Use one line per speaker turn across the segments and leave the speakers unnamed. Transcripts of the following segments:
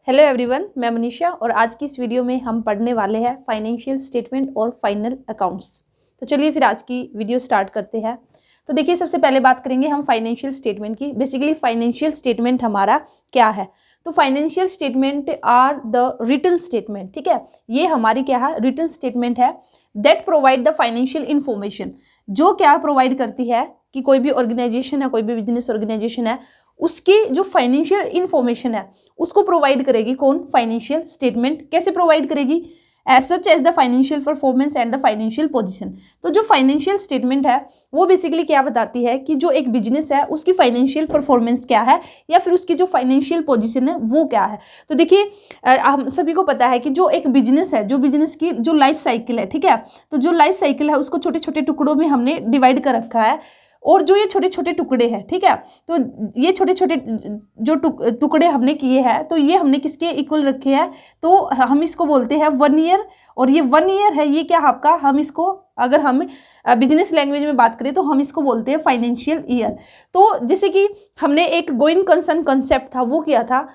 Hello everyone, मैं मनीषा और आज की इस वीडियो में हम पढ़ने वाले हैं फाइनेंशियल स्टेटमेंट और फाइनल अकाउंट्स। तो चलिए फिर आज की वीडियो स्टार्ट करते हैं। तो देखिए, सबसे पहले बात करेंगे हम फाइनेंशियल स्टेटमेंट की। बेसिकली फाइनेंशियल स्टेटमेंट हमारा क्या है? तो financial statement are the written statement. ठीक है, ये हमारी क्या है? रिटन स्टेटमेंट है that provide the financial information. जो क्या प्रोवाइड करती है कि कोई भी ऑर्गेनाइजेशन है, कोई भी बिजनेस ऑर्गेनाइजेशन है, उसकी जो फाइनेंशियल इंफॉर्मेशन है उसको प्रोवाइड करेगी कौन? Financial statement. कैसे प्रोवाइड करेगी? As such as the financial performance and the financial position. तो जो फाइनेंशियल स्टेटमेंट है वो बेसिकली क्या बताती है कि जो एक बिजनेस है उसकी फाइनेंशियल परफॉर्मेंस क्या है या फिर उसकी जो फाइनेंशियल पोजीशन है वो क्या है। तो देखिए, हम सभी को पता है कि जो एक बिजनेस है, जो बिजनेस की जो लाइफ साइकिल है, ठीक है, तो जो लाइफ साइकिल है उसको छोटे छोटे टुकड़ों में हमने डिवाइड कर रखा है। और जो ये छोटे छोटे टुकड़े हैं, ठीक है, तो ये छोटे छोटे जो टुकड़े हमने किए हैं तो ये हमने किसके इक्वल रखे हैं? तो हम इसको बोलते हैं 1 ईयर। और ये 1 ईयर है, ये क्या आपका, हम इसको अगर हम बिजनेस लैंग्वेज में बात करें तो हम इसको बोलते हैं फाइनेंशियल ईयर। तो जैसे कि हमने एक गोइंग कंसर्न कंसेप्ट था वो किया था,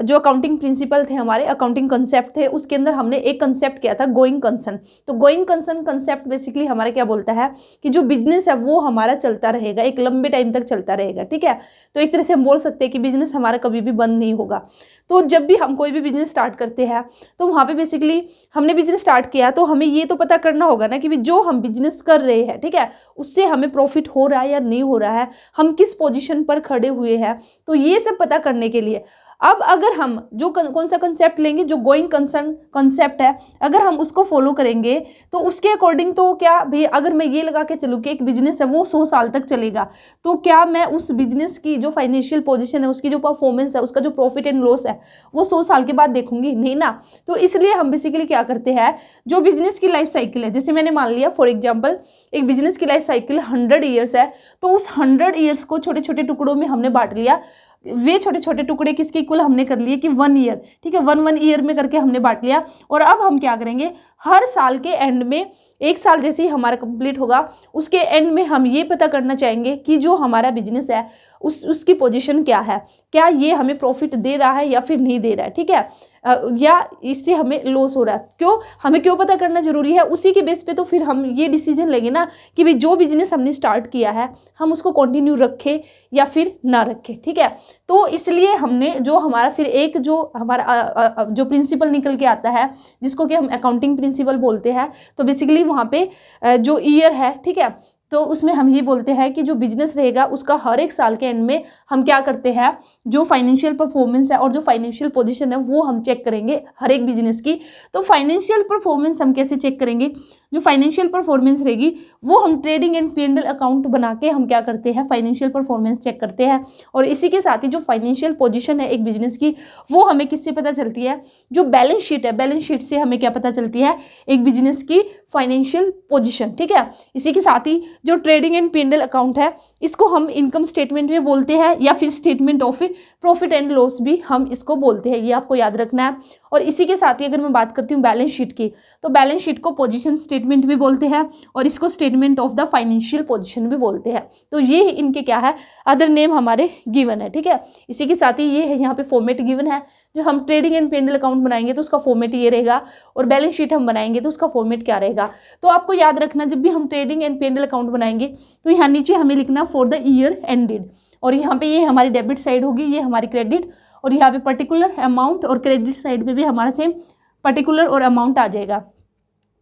जो अकाउंटिंग प्रिंसिपल थे हमारे, अकाउंटिंग कंसेप्ट थे, उसके अंदर हमने एक कंसेप्ट किया था गोइंग कंसर्न। तो गोइंग कंसर्न कंसेप्ट बेसिकली हमारा क्या बोलता है कि जो बिजनेस है वो हमारा चलता रहेगा, एक लंबे टाइम तक चलता रहेगा। ठीक है, तो एक तरह से हम बोल सकते हैं कि बिजनेस हमारा कभी भी बंद नहीं होगा। तो जब भी हम कोई भी बिजनेस स्टार्ट करते हैं तो वहाँ पे बेसिकली हमने बिजनेस स्टार्ट किया तो हमें ये तो पता करना होगा ना कि जो हम बिजनेस कर रहे हैं, ठीक है, उससे हमें प्रॉफिट हो रहा है या नहीं हो रहा है, हम किस पोजीशन पर खड़े हुए हैं। तो ये सब पता करने के लिए अब अगर हम जो कौन सा कंसेप्ट लेंगे, जो गोइंग कंसर्न कंसेप्ट है, अगर हम उसको फॉलो करेंगे तो उसके अकॉर्डिंग तो क्या भाई, अगर मैं ये लगा के चलूँ कि एक बिजनेस है वो 100 साल तक चलेगा, तो क्या मैं उस बिजनेस की जो फाइनेंशियल पोजीशन है, उसकी जो परफॉर्मेंस है, उसका जो प्रॉफिट एंड लॉस है वो 100 साल के बाद देखूंगी? नहीं ना। तो इसलिए हम बेसिकली क्या करते हैं, जो बिजनेस की लाइफ साइकिल है, जैसे मैंने मान लिया फॉर एग्जाम्पल एक बिजनेस की लाइफ साइकिल 100 ईयर्स है, तो उस 100 ईयर्स को छोटे छोटे टुकड़ों में हमने बांट लिया। वे छोटे छोटे टुकड़े किसके इक्वल हमने कर लिए कि 1 ईयर। ठीक है, 1 ईयर में करके हमने बांट लिया। और अब हम क्या करेंगे, हर साल के एंड में, एक साल जैसे ही हमारा कंप्लीट होगा उसके एंड में हम ये पता करना चाहेंगे कि जो हमारा बिजनेस है उसकी पोजीशन क्या है, क्या ये हमें प्रॉफिट दे रहा है या फिर नहीं दे रहा है। ठीक है, या इससे हमें लॉस हो रहा है। क्यों, हमें क्यों पता करना जरूरी है? उसी के बेस पे तो फिर हम ये डिसीजन लेंगे ना कि भाई जो बिजनेस हमने स्टार्ट किया है हम उसको कंटिन्यू रखें या फिर ना रखें। ठीक है, तो इसलिए हमने जो हमारा फिर एक जो हमारा जो प्रिंसिपल निकल के आता है जिसको कि हम अकाउंटिंग प्रिंसिपल बोलते हैं, तो बेसिकली वहाँ पे जो ईयर है, ठीक है, तो उसमें हम ये बोलते हैं कि जो बिजनेस रहेगा उसका हर एक साल के एंड में हम क्या करते हैं, जो फाइनेंशियल परफॉर्मेंस है और जो फाइनेंशियल पोजीशन है वो हम चेक करेंगे हर एक बिजनेस की। तो फाइनेंशियल परफॉर्मेंस हम कैसे चेक करेंगे? जो फाइनेंशियल परफॉर्मेंस रहेगी वो हम ट्रेडिंग एंड P&L अकाउंट बना के हम क्या करते हैं, फाइनेंशियल परफॉर्मेंस चेक करते हैं। और इसी के साथ ही जो फाइनेंशियल पोजीशन है एक बिजनेस की वो हमें किससे पता चलती है? जो बैलेंस शीट है, बैलेंस शीट से हमें क्या पता चलती है? एक बिजनेस की फाइनेंशियल पोजीशन। ठीक है, इसी के साथ ही जो ट्रेडिंग एंड P&L अकाउंट है इसको हम इनकम स्टेटमेंट में बोलते हैं या फिर statement of profit and loss भी हम इसको बोलते हैं, ये आपको याद रखना है। और इसी के साथ ही अगर मैं बात करती हूँ बैलेंस शीट की, तो बैलेंस शीट को पोजीशन स्टेटमेंट भी बोलते हैं और इसको statement of the financial position भी बोलते हैं। तो ये इनके क्या है, अदर नेम हमारे गिवन है। ठीक है, इसी के साथ ही ये है यहाँ पे फॉर्मेट गिवन है। जो हम ट्रेडिंग एंड P&L अकाउंट बनाएंगे तो उसका फॉर्मेट ये रहेगा, और बैलेंस शीट हम बनाएंगे तो उसका फॉर्मेट क्या रहेगा। तो आपको याद रखना, जब भी हम ट्रेडिंग एंड P&L अकाउंट बनाएंगे तो यहाँ नीचे हमें लिखना फॉर द ईयर एंडेड, और यहाँ पे ये हमारी डेबिट साइड होगी, ये हमारी क्रेडिट, और यहाँ पे पर्टिकुलर अमाउंट, और क्रेडिट साइड पे भी हमारा सेम पर्टिकुलर और अमाउंट आ जाएगा।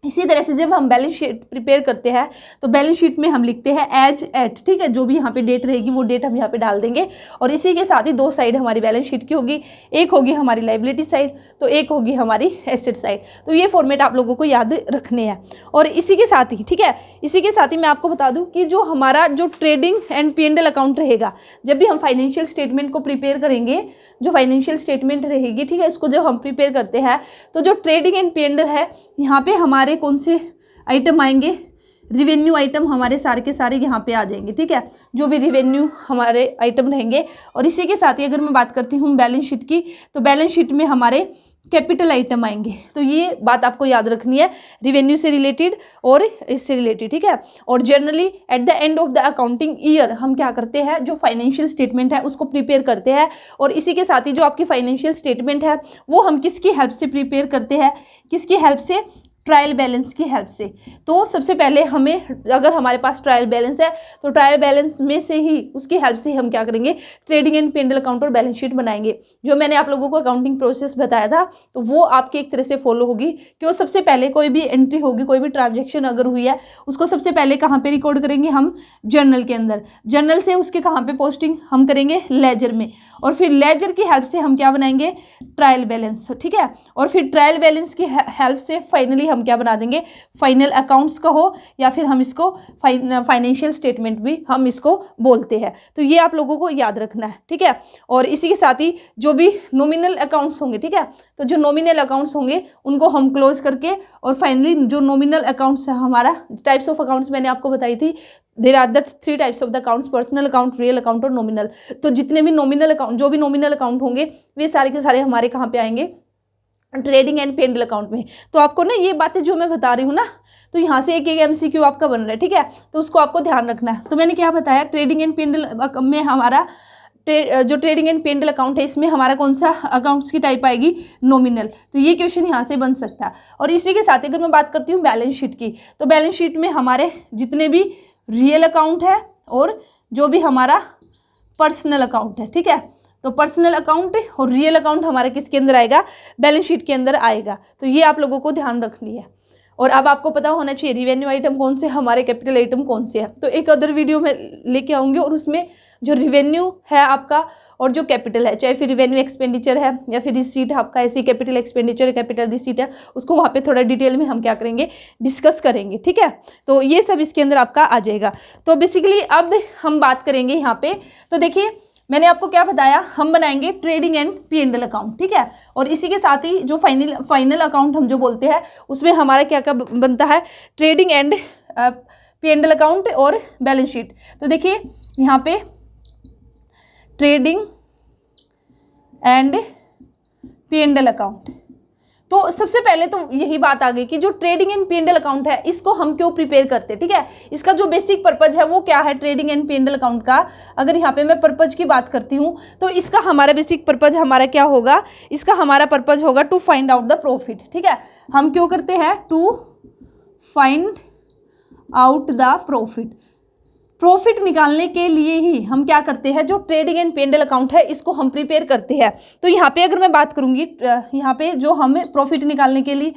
इसी तरह से जब हम बैलेंस शीट प्रिपेयर करते हैं तो बैलेंस शीट में हम लिखते हैं एज एट। ठीक है, जो भी यहाँ पे डेट रहेगी वो डेट हम यहाँ पे डाल देंगे। और इसी के साथ ही 2 साइड हमारी बैलेंस शीट की होगी, एक होगी हमारी लाइबिलिटी साइड तो एक होगी हमारी एसेट साइड। तो ये फॉर्मेट आप लोगों को याद रखने हैं। और इसी के साथ ही, ठीक है, इसी के साथ ही मैं आपको बता दूं कि जो हमारा जो ट्रेडिंग एंड P&L अकाउंट रहेगा, जब भी हम फाइनेंशियल स्टेटमेंट को प्रिपेयर करेंगे, जो फाइनेंशियल स्टेटमेंट रहेगी, ठीक है, इसको जब हम प्रिपेयर करते हैं तो जो ट्रेडिंग एंड P&L है यहाँ पे हमारे कौन से आइटम आएंगे? रिवेन्यू आइटम हमारे सारे के सारे यहाँ पे आ जाएंगे। ठीक है, जो भी रिवेन्यू हमारे आइटम रहेंगे। और इसी के साथ ही अगर मैं बात करती हूँ बैलेंस शीट की, तो बैलेंस शीट में हमारे कैपिटल आइटम आएंगे। तो ये बात आपको याद रखनी है, रिवेन्यू से रिलेटेड और इससे रिलेटेड, ठीक है। और generally at the end of the accounting year हम क्या करते हैं, जो फाइनेंशियल स्टेटमेंट है उसको प्रिपेयर करते हैं। और इसी के साथ ही जो आपकी फाइनेंशियल स्टेटमेंट है वो हम किसकी हेल्प से प्रिपेयर करते हैं, किसकी हेल्प से, ट्रायल बैलेंस की हेल्प से। तो सबसे पहले हमें, अगर हमारे पास ट्रायल बैलेंस है तो ट्रायल बैलेंस में से ही, उसकी हेल्प से हम क्या करेंगे, ट्रेडिंग एंड P&L अकाउंट और बैलेंस शीट बनाएंगे। जो मैंने आप लोगों को अकाउंटिंग प्रोसेस बताया था तो वो आपकी एक तरह से फॉलो होगी कि वो सबसे पहले कोई भी एंट्री होगी, कोई भी ट्रांजेक्शन अगर हुई है उसको सबसे पहले कहाँ पे रिकॉर्ड करेंगे हम, जर्नल के अंदर। जर्नल से उसके कहाँ पे पोस्टिंग हम करेंगे, लेजर में। और फिर लेजर की हेल्प से हम क्या बनाएंगे, ट्रायल बैलेंस, ठीक है। और फिर ट्रायल बैलेंस की हेल्प से फाइनली हम क्या बना देंगे, फाइनल अकाउंट्स का हो या फिर हम इसको फाइनेंशियल स्टेटमेंट भी हम इसको बोलते हैं। तो ये आप लोगों को याद रखना है, ठीक है। और इसी के साथ ही जो भी नॉमिनल अकाउंट्स होंगे, ठीक है, तो जो नॉमिनल अकाउंट्स होंगे उनको हम क्लोज करके और फाइनली जो नॉमिनल अकाउंट्स है, हमारा टाइप्स ऑफ अकाउंट्स मैंने आपको बताई थी, there are the 3 types of the accounts, personal account, real account और नॉमिनल। तो जितने भी नॉमिनल अकाउंट, जो भी नॉमिनल अकाउंट होंगे वे सारे के सारे हमारे कहाँ पे आएंगे, ट्रेडिंग एंड P&L अकाउंट में। तो आपको ना ये बातें जो मैं बता रही हूँ ना, तो यहाँ से एक MCQ आपका बन रहा है, ठीक है, तो उसको आपको ध्यान रखना है। तो मैंने क्या बताया, ट्रेडिंग एंड P&L में हमारा जो ट्रेडिंग एंड P&L अकाउंट है इसमें हमारा कौन सा अकाउंट्स की टाइप आएगी, नॉमिनल। तो ये क्वेश्चन यहाँ से बन सकता है। और इसी के साथ अगर मैं बात करती हूँ बैलेंस शीट की, तो बैलेंस शीट में हमारे जितने भी रियल अकाउंट है और जो भी हमारा पर्सनल अकाउंट है, ठीक है, तो पर्सनल अकाउंट और रियल अकाउंट हमारे किसके अंदर आएगा, बैलेंस शीट के अंदर आएगा। तो ये आप लोगों को ध्यान रखनी है। और अब आपको पता होना चाहिए रिवेन्यू आइटम कौन से, हमारे कैपिटल आइटम कौन से हैं। तो एक अदर वीडियो में लेके आऊँगी और उसमें जो रिवेन्यू है आपका और जो कैपिटल है, चाहे फिर रिवेन्यू एक्सपेंडिचर है या फिर रिसीट है आपका, ऐसी कैपिटल एक्सपेंडिचर, कैपिटल रिसीट है, उसको वहाँ पे थोड़ा डिटेल में हम क्या करेंगे, डिस्कस करेंगे, ठीक है। तो ये सब इसके अंदर आपका आ जाएगा। तो बेसिकली अब हम बात करेंगे यहाँ पे, तो देखिए मैंने आपको क्या बताया, हम बनाएंगे ट्रेडिंग एंड P&L अकाउंट, ठीक है। और इसी के साथ ही जो फाइनल अकाउंट हम जो बोलते हैं उसमें हमारा क्या क्या बनता है, ट्रेडिंग एंड P&L अकाउंट और बैलेंस शीट। तो देखिए यहाँ पे ट्रेडिंग एंड P&L अकाउंट, तो सबसे पहले तो यही बात आ गई कि जो ट्रेडिंग एंड P&L अकाउंट है इसको हम क्यों प्रिपेयर करते हैं, ठीक है। इसका जो बेसिक पर्पज है वो क्या है, ट्रेडिंग एंड P&L अकाउंट का अगर यहाँ पे मैं पर्पज की बात करती हूँ तो इसका हमारा बेसिक पर्पज हमारा क्या होगा, इसका हमारा पर्पज होगा to find out the profit, ठीक है। हम क्यों करते हैं, to find out the profit निकालने के लिए ही हम क्या करते हैं, जो ट्रेडिंग एंड P&L अकाउंट है इसको हम प्रिपेयर करते हैं। तो यहाँ पे अगर मैं बात करूँगी, यहाँ पे जो हमें प्रॉफिट निकालने के लिए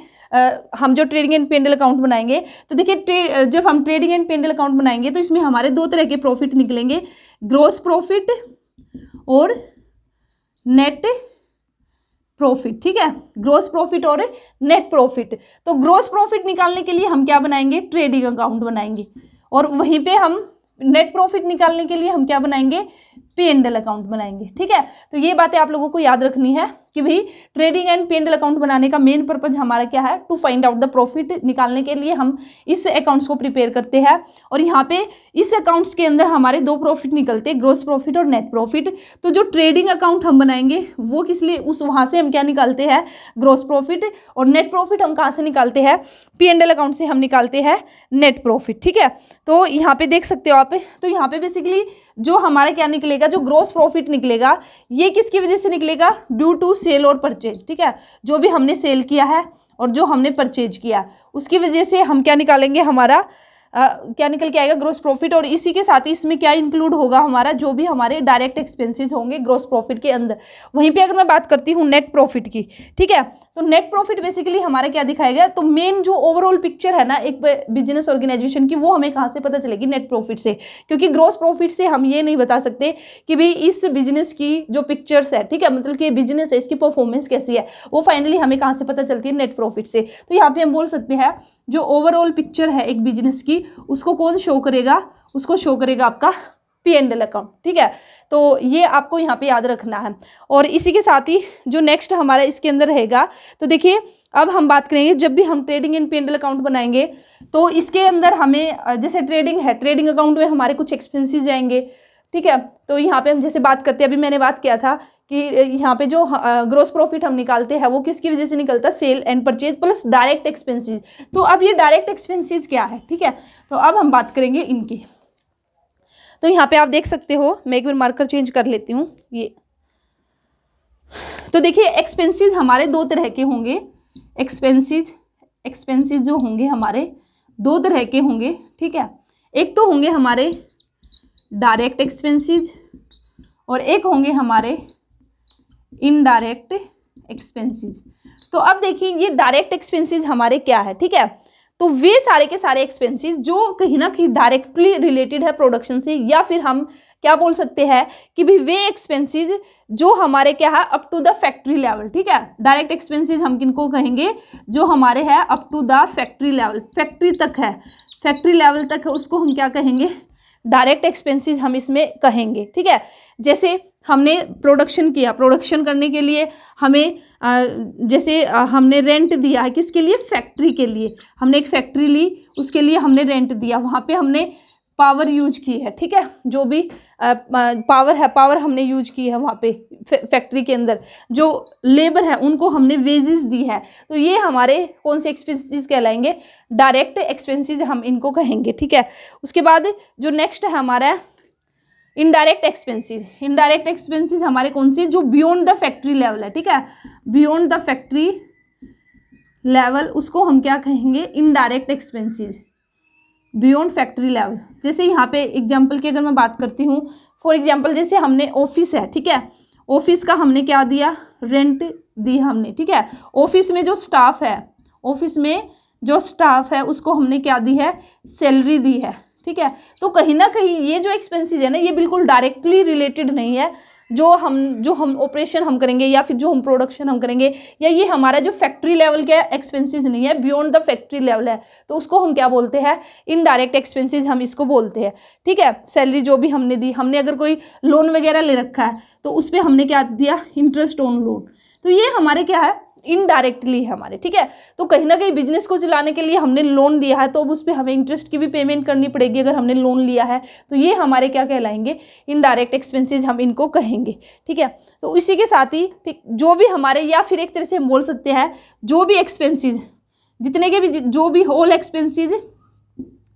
हम जो ट्रेडिंग एंड P&L अकाउंट बनाएंगे, तो देखिए जब हम ट्रेडिंग एंड P&L अकाउंट बनाएंगे तो इसमें हमारे 2 तरह के प्रॉफिट निकलेंगे, ग्रॉस प्रॉफिट और नेट प्रॉफिट, ठीक है, ग्रॉस प्रॉफिट और नेट प्रॉफिट। तो ग्रॉस प्रॉफिट निकालने के लिए हम क्या बनाएंगे, ट्रेडिंग अकाउंट बनाएंगे, और वहीं पे हम नेट प्रॉफिट निकालने के लिए हम क्या बनाएंगे, P&L अकाउंट बनाएंगे, ठीक है। तो ये बातें आप लोगों को याद रखनी है कि भाई ट्रेडिंग एंड P&L अकाउंट बनाने का मेन पर्पज हमारा क्या है, to find out the profit निकालने के लिए हम इस अकाउंट्स को प्रिपेयर करते हैं। और यहाँ पे इस अकाउंट्स के अंदर हमारे 2 प्रॉफिट निकलते हैं, ग्रॉस प्रॉफिट और नेट प्रॉफिट। तो जो ट्रेडिंग अकाउंट हम बनाएंगे वो किस लिए, उस वहाँ से हम क्या निकालते हैं, ग्रॉस प्रॉफिट, और नेट प्रॉफिट हम कहाँ से निकालते हैं, P&L अकाउंट से हम निकालते हैं नेट प्रॉफिट, ठीक है। तो यहाँ पे देख सकते हो आप, तो यहाँ पे बेसिकली जो हमारा क्या निकलेगा, जो ग्रॉस प्रॉफिट निकलेगा ये किसकी वजह से निकलेगा, ड्यू टू सेल और परचेज, ठीक है। जो भी हमने सेल किया है और जो हमने परचेज किया उसकी वजह से हम क्या निकालेंगे, हमारा क्या निकल के आएगा, ग्रॉस प्रॉफिट। और इसी के साथ ही इसमें क्या इंक्लूड होगा, हमारा जो भी हमारे डायरेक्ट एक्सपेंसेस होंगे ग्रॉस प्रॉफिट के अंदर। वहीं पे अगर मैं बात करती हूँ नेट प्रॉफिट की, ठीक है, तो नेट प्रॉफिट बेसिकली हमारा क्या दिखाएगा, तो मेन जो ओवरऑल पिक्चर है ना एक बिजनेस ऑर्गेनाइजेशन की, वो हमें कहाँ से पता चलेगी, नेट प्रॉफिट से। क्योंकि ग्रॉस प्रॉफिट से हम ये नहीं बता सकते कि भाई इस बिजनेस की जो पिक्चर्स है, ठीक है, मतलब कि बिजनेस है इसकी परफॉर्मेंस कैसी है, वो फाइनली हमें कहाँ से पता चलती है, नेट प्रॉफिट से। तो यहाँ पे हम बोल सकते हैं जो ओवरऑल पिक्चर है एक बिजनेस की उसको कौन शो करेगा, उसको शो करेगा आपका P&L अकाउंट, ठीक है। तो ये आपको यहाँ पे याद रखना है। और इसी के साथ ही जो नेक्स्ट हमारा इसके अंदर रहेगा, तो देखिए अब हम बात करेंगे, जब भी हम ट्रेडिंग एंड P&L अकाउंट बनाएंगे तो इसके अंदर हमें जैसे ट्रेडिंग है, ट्रेडिंग अकाउंट में हमारे कुछ एक्सपेंसेस जाएंगे, ठीक है। तो यहाँ पे हम जैसे बात करते हैं, अभी मैंने बात किया था कि यहाँ पे जो ग्रोस प्रॉफिट हम निकालते हैं वो किसकी वजह से निकलता है, sale and purchase plus direct expenses. तो अब ये डायरेक्ट एक्सपेंसेस क्या है, ठीक है। तो अब हम बात करेंगे इनकी। तो यहाँ पे आप देख सकते हो, मैं एक बार मार्कर चेंज कर लेती हूँ ये। तो देखिए एक्सपेंसेस हमारे दो तरह के होंगे। एक्सपेंसेस जो होंगे हमारे दो तरह के होंगे, ठीक है। एक तो होंगे हमारे डायरेक्ट एक्सपेंसेस और एक होंगे हमारे इनडायरेक्ट एक्सपेंसेस। तो अब देखिए ये डायरेक्ट एक्सपेंसेस हमारे क्या है, ठीक है। तो वे सारे के सारे एक्सपेंसेस जो कहीं ना कहीं डायरेक्टली रिलेटेड है प्रोडक्शन से, या फिर हम क्या बोल सकते हैं कि भी वे एक्सपेंसेस जो हमारे क्या है up to the factory level, ठीक है। डायरेक्ट एक्सपेंसेस हम किनको कहेंगे, जो हमारे है up to the factory level, factory तक है, फैक्ट्री लेवल तक है, उसको हम क्या कहेंगे, डायरेक्ट एक्सपेंसेस हम इसमें कहेंगे, ठीक है। जैसे हमने प्रोडक्शन किया, प्रोडक्शन करने के लिए हमें जैसे हमने रेंट दिया है, किसके लिए, फैक्ट्री के लिए। हमने एक फैक्ट्री ली, उसके लिए हमने रेंट दिया, वहाँ पे हमने पावर यूज की है, ठीक है। जो भी पावर है, पावर हमने यूज की है वहाँ पे फैक्ट्री के अंदर। जो लेबर है उनको हमने वेजेस दी है। तो ये हमारे कौन से एक्सपेंसेस कहलाएंगे, डायरेक्ट एक्सपेंसेस हम इनको कहेंगे, ठीक है। उसके बाद जो नेक्स्ट है हमारा इनडायरेक्ट एक्सपेंसेस। इनडायरेक्ट एक्सपेंसेस हमारे कौन से, जो बियॉन्ड द फैक्ट्री लेवल है, ठीक है। बियॉन्ड द फैक्ट्री लेवल, उसको हम क्या कहेंगे, indirect expenses, beyond factory level. जैसे यहाँ पे एग्जांपल की अगर मैं बात करती हूँ, फॉर एग्जांपल जैसे हमने ऑफिस है, ठीक है। ऑफिस का हमने क्या दिया, रेंट दी हमने, ठीक है। ऑफिस में जो स्टाफ है, ऑफिस में जो स्टाफ है उसको हमने क्या दी है, सैलरी दी है, ठीक है। तो कहीं ना कहीं ये जो एक्सपेंसेस है ना, ये बिल्कुल डायरेक्टली रिलेटेड नहीं है। जो हम ऑपरेशन हम करेंगे या फिर जो हम प्रोडक्शन हम करेंगे, या ये हमारा जो फैक्ट्री लेवल के एक्सपेंसेस नहीं है, बियॉन्ड द फैक्ट्री लेवल है, तो उसको हम क्या बोलते हैं, इनडायरेक्ट एक्सपेंसेस हम इसको बोलते हैं, ठीक है। सैलरी जो भी हमने दी, हमने अगर कोई लोन वगैरह ले रखा है तो उस पर हमने क्या दिया, इंटरेस्ट ऑन लोन, तो ये हमारे क्या है, इनडायरेक्टली है हमारे, ठीक है। तो कहीं ना कहीं बिजनेस को चलाने के लिए हमने लोन दिया है, तो अब उस पर हमें इंटरेस्ट की भी पेमेंट करनी पड़ेगी अगर हमने लोन लिया है। तो ये हमारे क्या कहलाएंगे, इनडायरेक्ट एक्सपेंसेस हम इनको कहेंगे, ठीक है। तो इसी के साथ ही ठीक जो भी हमारे, या फिर एक तरह से हम बोल सकते हैं जो भी एक्सपेंसेस, जितने के भी जो भी होल एक्सपेंसेस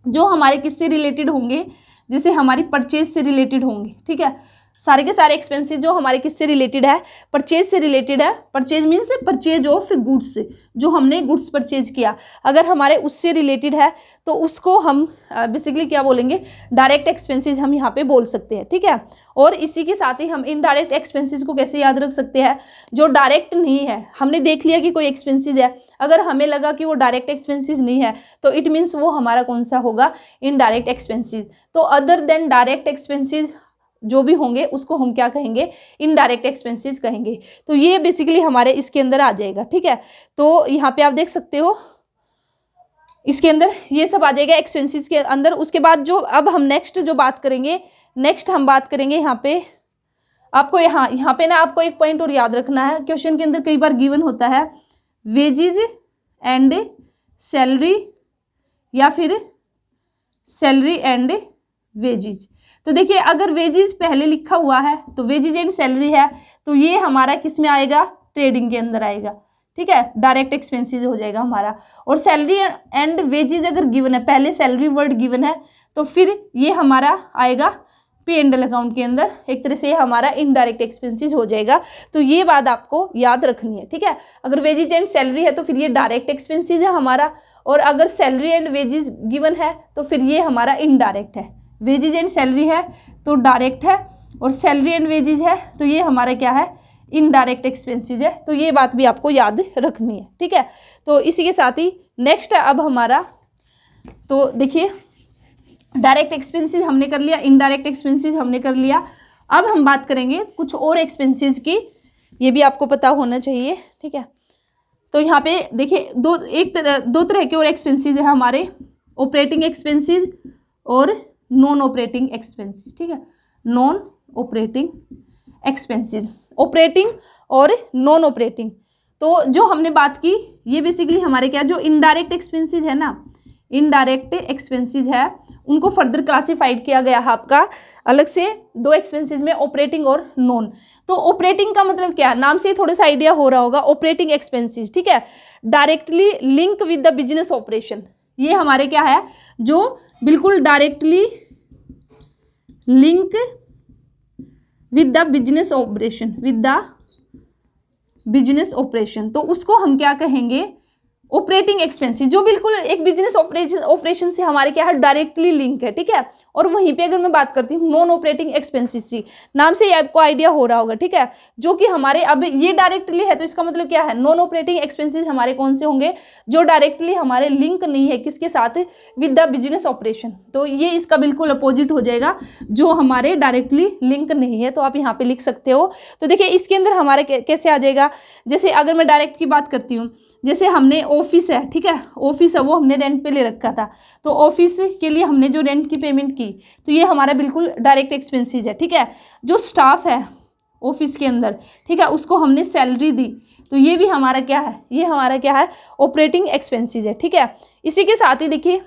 जो हमारे किससे रिलेटेड होंगे, जैसे हमारी परचेज से रिलेटेड होंगे, ठीक है। सारे के सारे एक्सपेंसेस जो हमारे किससे रिलेटेड है, परचेज से रिलेटेड है। Purchase means purchase of goods, जो हमने गुड्स परचेज किया, अगर हमारे उससे रिलेटेड है तो उसको हम बेसिकली क्या बोलेंगे, डायरेक्ट एक्सपेंसेस हम यहाँ पे बोल सकते हैं, ठीक है। और इसी के साथ ही हम इनडायरेक्ट एक्सपेंसेस को कैसे याद रख सकते हैं, जो डायरेक्ट नहीं है। हमने देख लिया कि कोई एक्सपेंसेस है, अगर हमें लगा कि वो डायरेक्ट एक्सपेंसेस नहीं है तो इट मीन्स वो हमारा कौन सा होगा, इनडायरेक्ट एक्सपेंसेस। तो अदर देन डायरेक्ट एक्सपेंसेस जो भी होंगे उसको हम क्या कहेंगे, इनडायरेक्ट एक्सपेंसेस कहेंगे। तो ये बेसिकली हमारे इसके अंदर आ जाएगा, ठीक है। तो यहाँ पे आप देख सकते हो इसके अंदर ये सब आ जाएगा एक्सपेंसेस के अंदर। उसके बाद जो अब हम नेक्स्ट जो बात करेंगे, नेक्स्ट हम बात करेंगे यहाँ पे आपको यहाँ पे ना आपको एक पॉइंट और याद रखना है, क्वेश्चन के अंदर कई बार गिवन होता है वेजेज एंड सैलरी या फिर सैलरी एंड वेजेज। तो देखिए अगर वेजेज पहले लिखा हुआ है तो वेजेज एंड सैलरी है, तो ये हमारा किस में आएगा, ट्रेडिंग के अंदर आएगा, ठीक है, डायरेक्ट एक्सपेंसेस हो जाएगा हमारा। और सैलरी एंड वेजेज अगर गिवन है, पहले सैलरी वर्ड गिवन है, तो फिर ये हमारा आएगा पे एंड एल अकाउंट के अंदर, एक तरह से हमारा इनडायरेक्ट एक्सपेंसेस हो जाएगा। तो ये बात आपको याद रखनी है, ठीक है। अगर वेजेज एंड सैलरी है तो फिर ये डायरेक्ट एक्सपेंसेस है हमारा, और अगर सैलरी एंड वेजेज गिवन है तो फिर ये हमारा इनडायरेक्ट है। वेजेज एंड सैलरी है तो डायरेक्ट है, और सैलरी एंड वेजेज है तो ये हमारा क्या है, इनडायरेक्ट एक्सपेंसेस है। तो ये बात भी आपको याद रखनी है, ठीक है। तो इसी के साथ ही नेक्स्ट है अब हमारा, तो देखिए डायरेक्ट एक्सपेंसेस हमने कर लिया, इनडायरेक्ट एक्सपेंसेस हमने कर लिया। अब हम बात करेंगे कुछ और एक्सपेंसेस की, ये भी आपको पता होना चाहिए, ठीक है। तो यहाँ पे देखिए दो तरह के और एक्सपेंसेस है हमारे, ऑपरेटिंग एक्सपेंसेस और नॉन ऑपरेटिंग एक्सपेंसेस, ठीक है। नॉन ऑपरेटिंग एक्सपेंसेस, ऑपरेटिंग और नॉन ऑपरेटिंग। तो जो हमने बात की ये बेसिकली हमारे क्या, जो इनडायरेक्ट एक्सपेंसेस है ना, इनडायरेक्ट एक्सपेंसेस है, उनको फर्दर क्लासिफाइड किया गया है आपका अलग से दो एक्सपेंसेस में, ऑपरेटिंग और नॉन। तो ऑपरेटिंग का मतलब क्या है, नाम से ही थोड़ा सा आइडिया हो रहा होगा, ऑपरेटिंग एक्सपेंसेस, ठीक है, directly link with the business operation. ये हमारे क्या है, जो बिल्कुल directly link with the business operation, with the business operation, तो उसको हम क्या कहेंगे, ऑपरेटिंग एक्सपेंसेस, जो बिल्कुल एक बिजनेस ऑपरेशन से हमारे क्या है, डायरेक्टली लिंक है, ठीक है। और वहीं पे अगर मैं बात करती हूँ नॉन ऑपरेटिंग एक्सपेंसेस की, नाम से ही आपको आइडिया हो रहा होगा, ठीक है, जो कि हमारे अब ये डायरेक्टली है, तो इसका मतलब क्या है, नॉन ऑपरेटिंग एक्सपेंसेस हमारे कौन से होंगे, जो डायरेक्टली हमारे लिंक नहीं है किसके साथ, विद द बिजनेस ऑपरेशन। तो ये इसका बिल्कुल अपोजिट हो जाएगा, जो हमारे डायरेक्टली लिंक नहीं है, तो आप यहाँ पे लिख सकते हो। तो देखिए इसके अंदर हमारे कैसे आ जाएगा, जैसे अगर मैं डायरेक्ट की बात करती हूँ, जैसे हमने ऑफिस है, ठीक है, ऑफिस है वो हमने रेंट पे ले रखा था, तो ऑफिस के लिए हमने जो रेंट की पेमेंट की, तो ये हमारा बिल्कुल डायरेक्ट एक्सपेंसेस है, ठीक है। जो स्टाफ है ऑफिस के अंदर, ठीक है, उसको हमने सैलरी दी, तो ये भी हमारा क्या है, ये हमारा क्या है, ऑपरेटिंग एक्सपेंसेस है, ठीक है। इसी के साथ ही देखिए,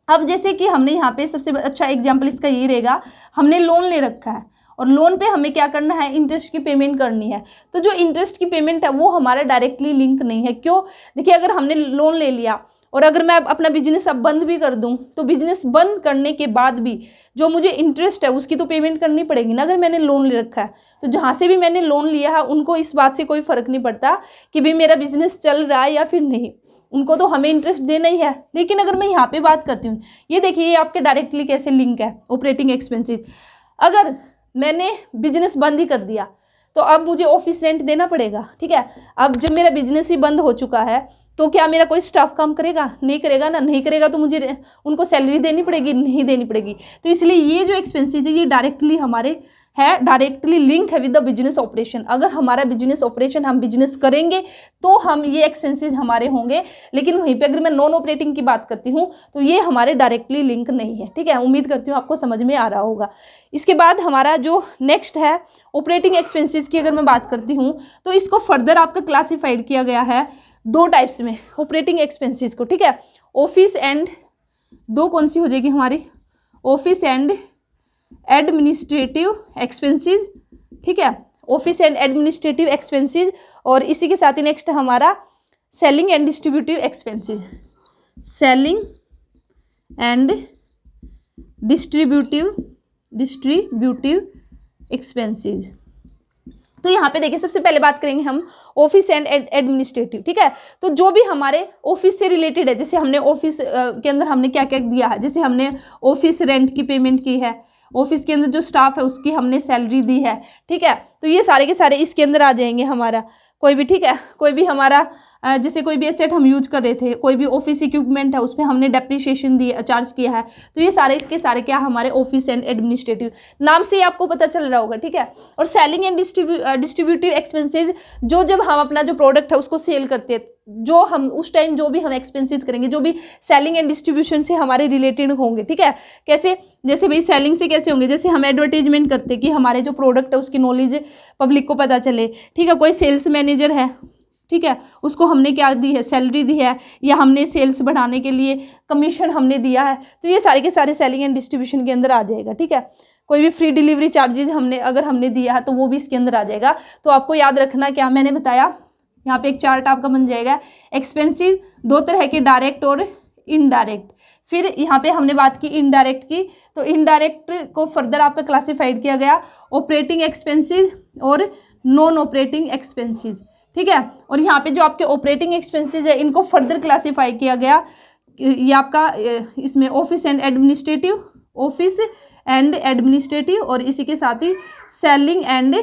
अब जैसे कि हमने यहाँ पे सबसे अच्छा एग्जाम्पल इसका यही रहेगा, हमने लोन ले रखा है और लोन पे हमें क्या करना है, इंटरेस्ट की पेमेंट करनी है। तो जो इंटरेस्ट की पेमेंट है वो हमारा डायरेक्टली लिंक नहीं है। क्यों, देखिए अगर हमने लोन ले लिया और अगर मैं अपना बिजनेस अब बंद भी कर दूं, तो बिजनेस बंद करने के बाद भी जो मुझे इंटरेस्ट है उसकी तो पेमेंट करनी पड़ेगी ना, अगर मैंने लोन ले रखा है। तो जहाँ से भी मैंने लोन लिया है उनको इस बात से कोई फ़र्क नहीं पड़ता कि भाई मेरा बिजनेस चल रहा है या फिर नहीं, उनको तो हमें इंटरेस्ट देना ही है। लेकिन अगर मैं यहाँ पे बात करती हूँ, ये देखिए ये आपके डायरेक्टली कैसे लिंक है, ऑपरेटिंग एक्सपेंसेस। अगर मैंने बिजनेस बंद ही कर दिया तो अब मुझे ऑफिस रेंट देना पड़ेगा, ठीक है। अब जब मेरा बिजनेस ही बंद हो चुका है तो क्या मेरा कोई स्टाफ काम करेगा, नहीं करेगा ना, नहीं करेगा तो मुझे उनको सैलरी देनी पड़ेगी, नहीं देनी पड़ेगी। तो इसलिए ये जो एक्सपेंसेस है ये डायरेक्टली हमारे है, डायरेक्टली लिंक है विद द बिजनेस ऑपरेशन। अगर हमारा बिजनेस ऑपरेशन, हम बिजनेस करेंगे तो हम ये एक्सपेंसेस हमारे होंगे। लेकिन वहीं पे अगर मैं नॉन ऑपरेटिंग की बात करती हूँ तो ये हमारे डायरेक्टली लिंक नहीं है, ठीक है। उम्मीद करती हूँ आपको समझ में आ रहा होगा। इसके बाद हमारा जो नेक्स्ट है ऑपरेटिंग एक्सपेंसेस की अगर मैं बात करती हूँ, तो इसको फर्दर आपका क्लासीफाइड किया गया है दो टाइप्स में ऑपरेटिंग एक्सपेंसेस को, ठीक है। ऑफिस एंड, दो कौन सी हो जाएगी हमारी, ऑफिस एंड एडमिनिस्ट्रेटिव एक्सपेंसेस, ठीक है, ऑफिस एंड एडमिनिस्ट्रेटिव एक्सपेंसेस। और इसी के साथ ही नेक्स्ट हमारा selling and distributive expenses, selling and distributive expenses. तो यहाँ पे देखिए सबसे पहले बात करेंगे हम ऑफिस एंड एडमिनिस्ट्रेटिव, ठीक है। तो जो भी हमारे ऑफिस से रिलेटेड है, जैसे हमने ऑफिस के अंदर हमने क्या क्या दिया है, जैसे हमने ऑफिस रेंट की पेमेंट की है, ऑफिस के अंदर जो स्टाफ है उसकी हमने सैलरी दी है, ठीक है। तो ये सारे के सारे इसके अंदर आ जाएंगे हमारा। कोई भी, ठीक है, कोई भी हमारा जैसे कोई भी एसेट हम यूज कर रहे थे, कोई भी ऑफिस इक्विपमेंट है उस पर हमने डेप्रिसिएशन दिया, चार्ज किया है, तो ये सारे के सारे क्या हमारे ऑफिस एंड एडमिनिस्ट्रेटिव, नाम से ही आपको पता चल रहा होगा, ठीक है। और सेलिंग एंड डिस्ट्रीब्यूटिव एक्सपेंसेस, जो जब हम अपना जो प्रोडक्ट है उसको सेल करते हैं, जो हम उस टाइम जो भी हम एक्सपेंसेस करेंगे, जो भी सेलिंग एंड डिस्ट्रीब्यूशन से हमारे रिलेटेड होंगे, ठीक है। कैसे, जैसे भाई सेलिंग से कैसे होंगे, जैसे हम एडवर्टीजमेंट करते हैं कि हमारे जो प्रोडक्ट है उसकी नॉलेज पब्लिक को पता चले, ठीक है। कोई सेल्स मैनेजर है, ठीक है, उसको हमने क्या दी है, सैलरी दी है, या हमने सेल्स बढ़ाने के लिए कमीशन हमने दिया है, तो ये सारे के सारे सेलिंग एंड डिस्ट्रीब्यूशन के अंदर आ जाएगा, ठीक है। कोई भी फ्री डिलीवरी चार्जेस हमने अगर हमने दिया है तो वो भी इसके अंदर आ जाएगा। तो आपको याद रखना क्या मैंने बताया, यहाँ पे एक चार्ट आपका बन जाएगा। एक्सपेंसिव दो तरह के, डायरेक्ट और इनडायरेक्ट। फिर यहाँ पे हमने बात की इनडायरेक्ट की, तो इनडायरेक्ट को फर्दर आपका क्लासिफाइड किया गया ऑपरेटिंग एक्सपेंसेस और नॉन ऑपरेटिंग एक्सपेंसेस, ठीक है। और यहाँ पे जो आपके ऑपरेटिंग एक्सपेंसेस है इनको फर्दर क्लासिफाई किया गया, ये आपका इसमें office and administrative, office and administrative, और इसी के साथ ही सेलिंग एंड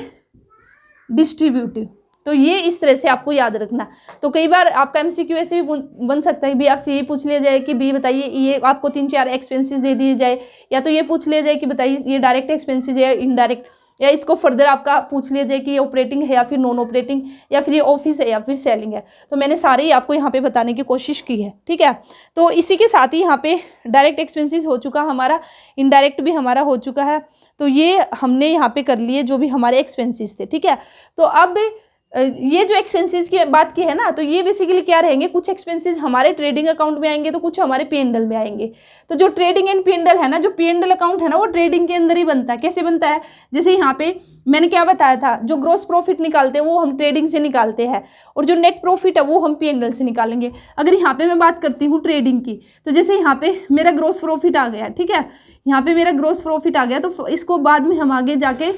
डिस्ट्रीब्यूटिव। तो ये इस तरह से आपको याद रखना। तो कई बार आपका एमसीक्यू ऐसे भी बन सकता है भी आपसे ये पूछ लिया जाए कि भी बताइए, ये आपको 3-4 एक्सपेंसेस दे दिए जाए, या तो ये पूछ लिया जाए कि बताइए ये डायरेक्ट एक्सपेंसेस है या इनडायरेक्ट, या इसको फर्दर आपका पूछ लिया जाए कि ये ऑपरेटिंग है या फिर नॉन ऑपरेटिंग, या फिर ये ऑफिस है या फिर सेलिंग है। तो मैंने सारे ही आपको यहाँ पे बताने की कोशिश की है, ठीक है। तो इसी के साथ ही यहाँ पे डायरेक्ट एक्सपेंसेस हो चुका हमारा, इनडायरेक्ट भी हमारा हो चुका है। तो ये हमने यहाँ पे कर लिए जो भी हमारे एक्सपेंसेस थे, ठीक है। तो अब ये जो एक्सपेंसेस की बात की है ना, तो ये बेसिकली क्या रहेंगे, कुछ एक्सपेंसेस हमारे ट्रेडिंग अकाउंट में आएंगे तो कुछ हमारे P&L में आएंगे। तो जो ट्रेडिंग एंड P&L है ना, जो P&L अकाउंट है ना, वो ट्रेडिंग के अंदर ही बनता है। कैसे बनता है, जैसे यहाँ पे मैंने क्या बताया था, जो ग्रॉस प्रॉफिट निकालते हैं वो हम ट्रेडिंग से निकालते हैं, और जो नेट प्रॉफिट है वो हम P&L से निकालेंगे। अगर यहाँ पे मैं बात करती हूँ ट्रेडिंग की, तो जैसे यहाँ पे मेरा ग्रॉस प्रॉफिट आ गया, ठीक है, यहाँ पे मेरा ग्रॉस प्रॉफिट आ गया, तो इसको बाद में हम आगे जाके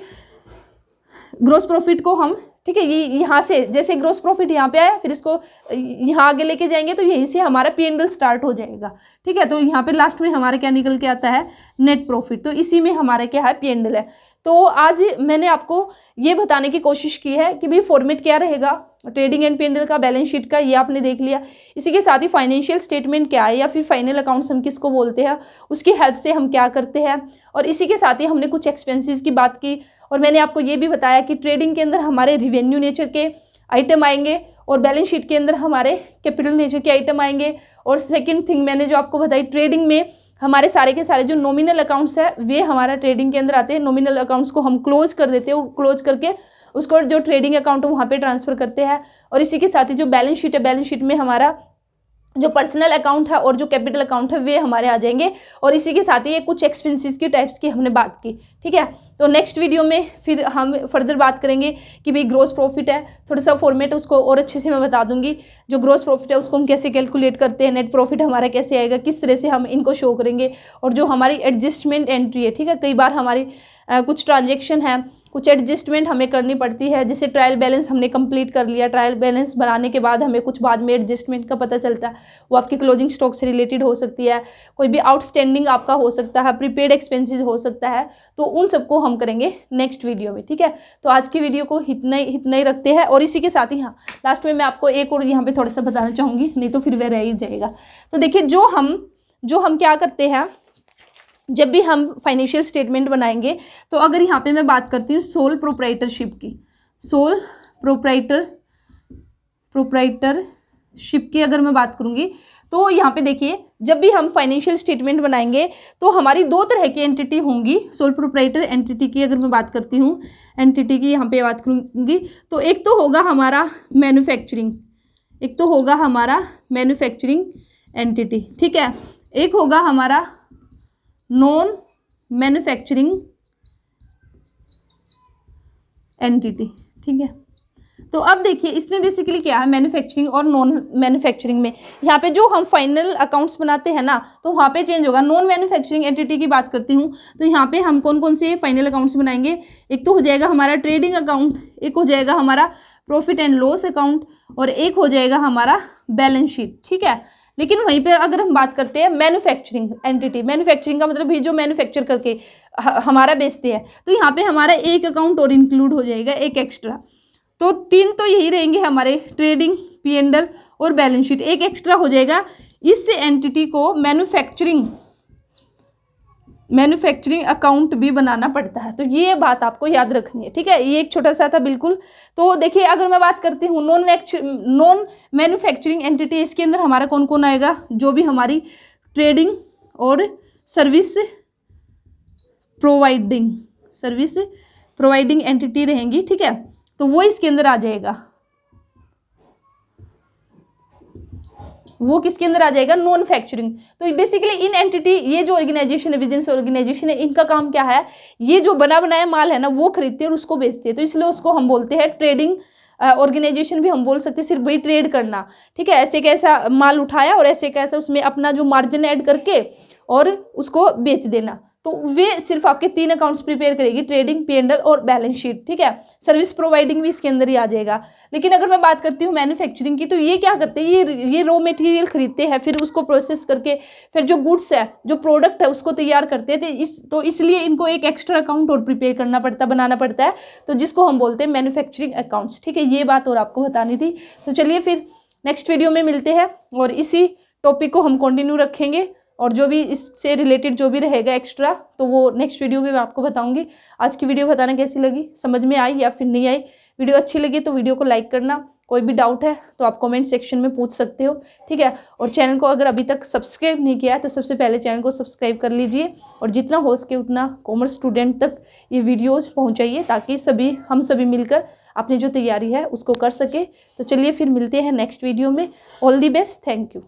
ग्रॉस प्रॉफिट को हम, ठीक है, ये यहाँ से जैसे ग्रॉस प्रॉफिट यहाँ पे आया, फिर इसको यहाँ आगे लेके जाएंगे तो यहीं से हमारा P&L स्टार्ट हो जाएगा, ठीक है। तो यहाँ पे लास्ट में हमारा क्या निकल के आता है, नेट प्रॉफिट। तो इसी में हमारा क्या है, P&L है। तो आज मैंने आपको ये बताने की कोशिश की है कि भाई फॉर्मेट क्या रहेगा ट्रेडिंग एंड P&L का, बैलेंस शीट का, ये आपने देख लिया। इसी के साथ ही फाइनेंशियल स्टेटमेंट क्या है या फिर फाइनल अकाउंट्स हम किसको बोलते हैं, उसकी हेल्प से हम क्या करते हैं, और इसी के साथ ही हमने कुछ एक्सपेंसेस की बात की, और मैंने आपको ये भी बताया कि ट्रेडिंग के अंदर हमारे रिवेन्यू नेचर के आइटम आएंगे और बैलेंस शीट के अंदर हमारे कैपिटल नेचर के आइटम आएंगे। और सेकंड थिंग मैंने जो आपको बताई, ट्रेडिंग में हमारे सारे के सारे जो नॉमिनल अकाउंट्स है वे हमारा ट्रेडिंग के अंदर आते हैं। नॉमिनल अकाउंट्स को हम क्लोज कर देते हैं, क्लोज करके उसको जो ट्रेडिंग अकाउंट है वहाँ पे ट्रांसफर करते हैं। और इसी के साथ ही जो बैलेंस शीट है, बैलेंस शीट में हमारा जो पर्सनल अकाउंट है और जो कैपिटल अकाउंट है वे हमारे आ जाएंगे। और इसी के साथ ही ये कुछ एक्सपेंसेस की टाइप्स की हमने बात की, ठीक है। तो नेक्स्ट वीडियो में फिर हम फर्दर बात करेंगे कि भाई ग्रॉस प्रॉफिट है, थोड़ा सा फॉर्मेट उसको और अच्छे से मैं बता दूंगी। जो ग्रॉस प्रॉफिट है उसको हम कैसे कैलकुलेट करते हैं, नेट प्रॉफिट हमारा कैसे आएगा, किस तरह से हम इनको शो करेंगे, और जो हमारी एडजस्टमेंट एंट्री है, ठीक है, कई बार हमारी कुछ ट्रांजेक्शन है, कुछ एडजस्टमेंट हमें करनी पड़ती है। जैसे ट्रायल बैलेंस हमने कंप्लीट कर लिया, ट्रायल बैलेंस बनाने के बाद हमें कुछ बाद में एडजस्टमेंट का पता चलता है, वो आपकी क्लोजिंग स्टॉक से रिलेटेड हो सकती है, कोई भी आउटस्टैंडिंग आपका हो सकता है, प्रीपेड एक्सपेंसेस हो सकता है। तो उन सबको हम करेंगे नेक्स्ट वीडियो में, ठीक है। तो आज की वीडियो को इतना ही रखते हैं। और इसी के साथ ही हाँ, लास्ट में मैं आपको एक और यहाँ पे थोड़ा सा बताना चाहूँगी, नहीं तो फिर वह रह ही जाएगा। तो देखिए, जो हम क्या करते हैं, जब भी हम फाइनेंशियल स्टेटमेंट बनाएंगे, तो अगर यहाँ पे मैं बात करती हूँ सोल प्रोप्राइटरशिप की, सोल प्रोप्राइटरशिप की अगर मैं बात करूँगी, तो यहाँ पे देखिए, जब भी हम फाइनेंशियल स्टेटमेंट बनाएंगे तो हमारी दो तरह की एंटिटी होंगी। सोल प्रोप्राइटर एंटिटी की अगर मैं बात करती हूँ, एंटिटी की यहाँ पे बात करूँगी, तो एक तो होगा हमारा मैन्युफैक्चरिंग, एंटिटी, ठीक है। एक होगा हमारा नॉन मैन्युफैक्चरिंग एंटिटी, ठीक है। तो अब देखिए, इसमें बेसिकली क्या है, मैन्युफैक्चरिंग और नॉन मैन्युफैक्चरिंग में यहाँ पे जो हम फाइनल अकाउंट्स बनाते हैं ना, तो वहाँ पे चेंज होगा। नॉन मैन्युफैक्चरिंग एंटिटी की बात करती हूँ, तो यहाँ पे हम कौन कौन से फाइनल अकाउंट्स बनाएंगे, एक तो हो जाएगा हमारा ट्रेडिंग अकाउंट, एक हो जाएगा हमारा प्रॉफिट एंड लॉस अकाउंट, और एक हो जाएगा हमारा बैलेंस शीट, ठीक है। लेकिन वहीं पे अगर हम बात करते हैं मैन्युफैक्चरिंग एंटिटी, मैन्युफैक्चरिंग का मतलब भी जो मैन्युफैक्चर करके हमारा बेचते हैं, तो यहाँ पे हमारा एक अकाउंट और इंक्लूड हो जाएगा, एक एक्स्ट्रा। तो तीन तो यही रहेंगे हमारे, ट्रेडिंग, P&L और बैलेंस शीट। एक एक्स्ट्रा हो जाएगा, इस एंटिटी को मैन्युफैक्चरिंग अकाउंट भी बनाना पड़ता है। तो ये बात आपको याद रखनी है, ठीक है। ये एक छोटा सा था बिल्कुल। तो देखिए, अगर मैं बात करती हूँ नॉन मैन्युफैक्चरिंग एंटिटी, इसके अंदर हमारा कौन कौन आएगा, जो भी हमारी ट्रेडिंग और सर्विस प्रोवाइडिंग एंटिटी रहेंगी, ठीक है, तो वो इसके अंदर आ जाएगा। वो किसके अंदर आ जाएगा, नॉन फैक्चरिंग। तो बेसिकली इन एंटिटी, ये जो ऑर्गेनाइजेशन है, बिजनेस ऑर्गेनाइजेशन है, इनका काम क्या है, ये जो बना बनाया माल है ना, वो खरीदते हैं और उसको बेचते हैं। तो इसलिए उसको हम बोलते हैं ट्रेडिंग ऑर्गेनाइजेशन भी हम बोल सकते हैं, सिर्फ वही ट्रेड करना, ठीक है। ऐसे कैसा माल उठाया और ऐसे कैसा उसमें अपना जो मार्जिन ऐड करके और उसको बेच देना। तो वे सिर्फ आपके तीन अकाउंट्स प्रिपेयर करेगी, ट्रेडिंग, P&L और बैलेंस शीट, ठीक है। सर्विस प्रोवाइडिंग भी इसके अंदर ही आ जाएगा। लेकिन अगर मैं बात करती हूँ मैन्युफैक्चरिंग की, तो ये क्या करते हैं, ये रॉ मटेरियल खरीदते हैं, फिर उसको प्रोसेस करके फिर जो गुड्स है, जो प्रोडक्ट है, उसको तैयार करते हैं। तो इसलिए इनको एक एक्स्ट्रा अकाउंट और प्रिपेयर करना पड़ता है, बनाना पड़ता है, तो जिसको हम बोलते हैं मैन्युफैक्चरिंग अकाउंट्स, ठीक है। ये बात और आपको बतानी थी। तो चलिए फिर नेक्स्ट वीडियो में मिलते हैं और इसी टॉपिक को हम कंटिन्यू रखेंगे, और जो भी इससे रिलेटेड जो भी रहेगा एक्स्ट्रा, तो वो नेक्स्ट वीडियो में मैं आपको बताऊंगी। आज की वीडियो बताना कैसी लगी, समझ में आई या फिर नहीं आई। वीडियो अच्छी लगी तो वीडियो को लाइक करना, कोई भी डाउट है तो आप कमेंट सेक्शन में पूछ सकते हो, ठीक है। और चैनल को अगर अभी तक सब्सक्राइब नहीं किया है तो सबसे पहले चैनल को सब्सक्राइब कर लीजिए, और जितना हो सके उतना कॉमर्स स्टूडेंट तक ये वीडियोज़ पहुँचाइए, ताकि हम सभी मिलकर अपनी जो तैयारी है उसको कर सके। तो चलिए फिर मिलते हैं नेक्स्ट वीडियो में। All the best, thank you.